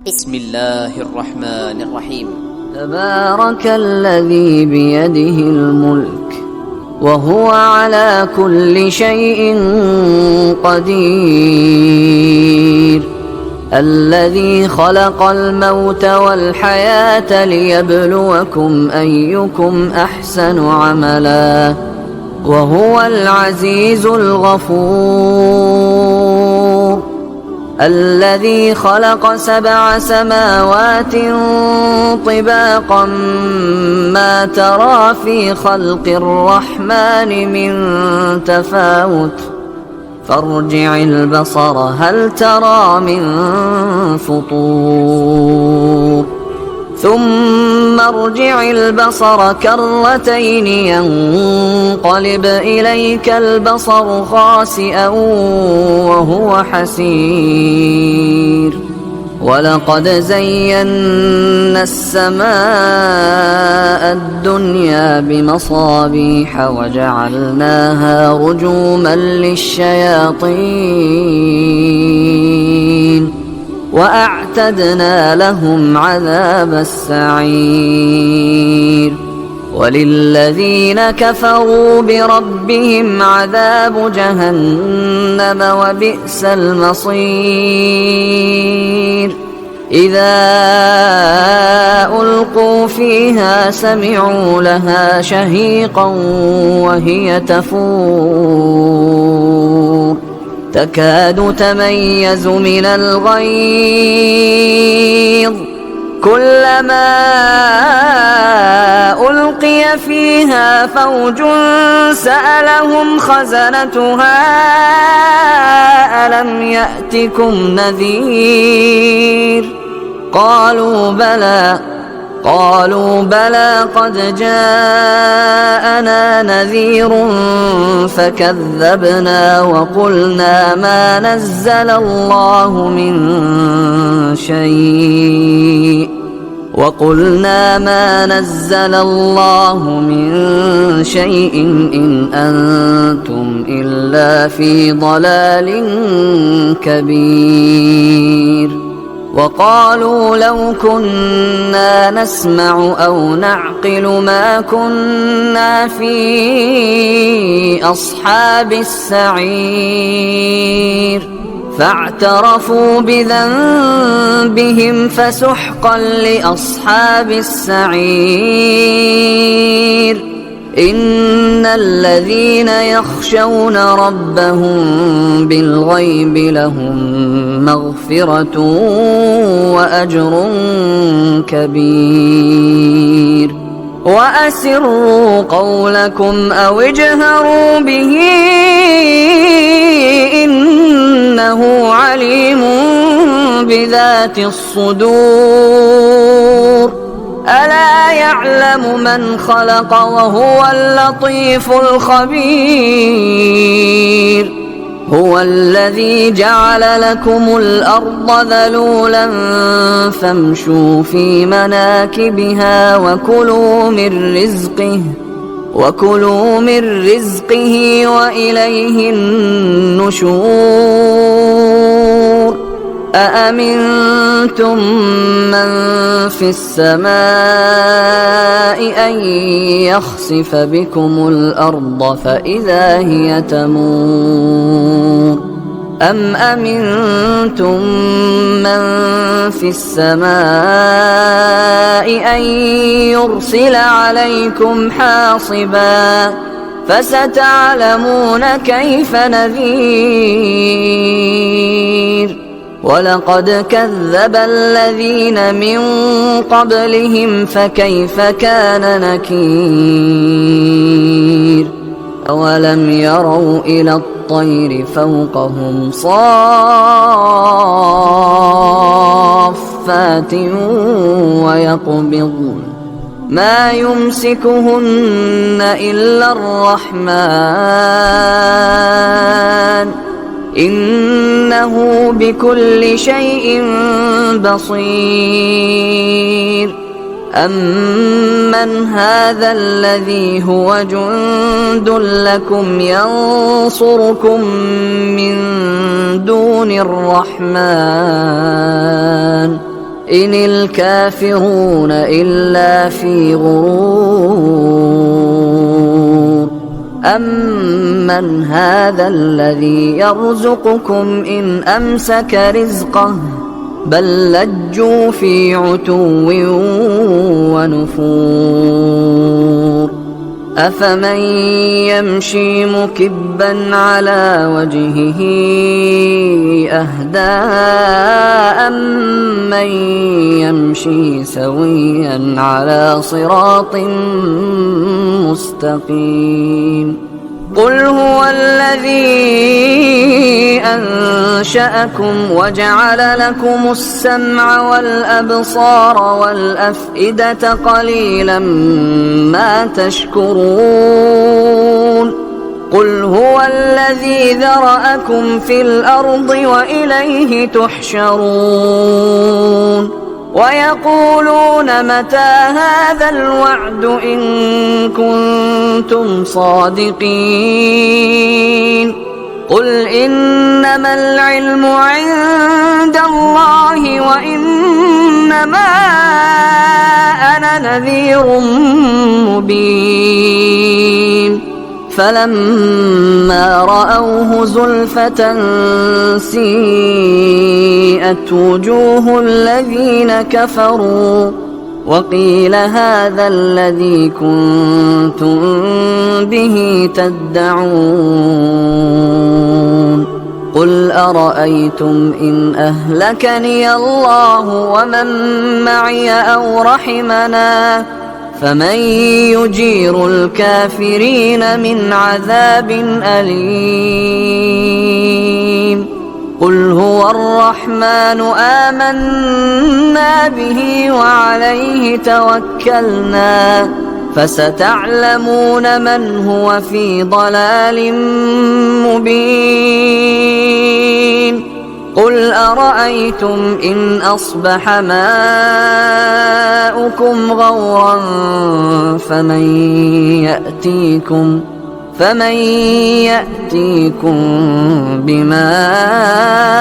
بسم الله الرحمن الرحيم. تبارك الذي بيده الملك وهو على كل شيء قدير، الذي خلق الموت والحياة ليبلوكم أيكم أحسن عملا وهو العزيز الغفور، الذي خلق 7 سماوات طباقا ما ترى في خلق الرحمن من تفاوت فارجع البصر هل ترى من فطور ثم ارجع البصر كرتين ينقلب إليك البصر خاسئا وهو حسير، ولقد زينا السماء الدنيا بمصابيح وجعلناها رجوما للشياطين وأعتدنا لهم عذاب السعير، وللذين كفروا بربهم عذاب جهنم وبئس المصير، إذا ألقوا فيها سمعوا لها شهيقا وهي تفور تكاد تميز من الغيظ، كلما ألقي فيها فوج سألهم خزنتها ألم يأتكم نذير، قالوا بلى قد جاءنا نذير فكذبنا وقلنا ما نزل الله من شيء إن أنتم إلا في ضلال كبير، وقالوا لو كنا نسمع أو نعقل ما كنا في أصحاب السعير، فاعترفوا بذنبهم فسحقا لأصحاب السعير، إن الذين يخشون ربهم بالغيب لهم مغفرة وأجر كبير، وأسروا قولكم أو اجهروا به إنه عليم بذات الصدور، ألا يعلم من خلق وهو اللطيف الخبير، هو الذي جعل لكم الأرض ذلولا فامشوا في مناكبها وكلوا من رزقه وإليه النشور، أأمنتم من في السماء أن يخسف بكم الأرض فإذا هي تمور، أم أمنتم من في السماء أن يرسل عليكم حاصبا فستعلمون كيف نذير، ولقد كذب الذين من قبلهم فكيف كان نكير، أولم يروا إلى الطير فوقهم صافات ويقبضن ما يمسكهن إلا الرحمن إنه بكل شيء بصير، أمن هذا الذي هو جند لكم ينصركم من دون الرحمن إن الكافرون إلا في غرور أمن هذا الذي يرزقكم إن أمسك رزقه بل لجوا في عتو ونفور أفمن يمشي مكبا على وجهه أهدى أمن يمشي سويا على صراط مستقيم قل هو الذي أنشأكم وجعل لكم السمع والأبصار والأفئدة قليلا ما تشكرون قل هو الذي ذرأكم في الأرض وإليه تحشرون ويقولون متى هذا الوعد إن كنتم صادقين قل إنما العلم عند الله وإنما أنا نذير مبين فلما رأوه زلفة سيئت وجوه الذين كفروا وقيل هذا الذي كنتم به تدعون قل أرأيتم إن أهلكني الله ومن معي أو رحمنا فمن يجير الكافرين من عذاب أليم قل هو الرحمن آمنا به وعليه توكلنا فستعلمون من هو في ضلال مبين قل أرأيتم إن أصبح ماؤكم غورا فمن يأتيكم بماء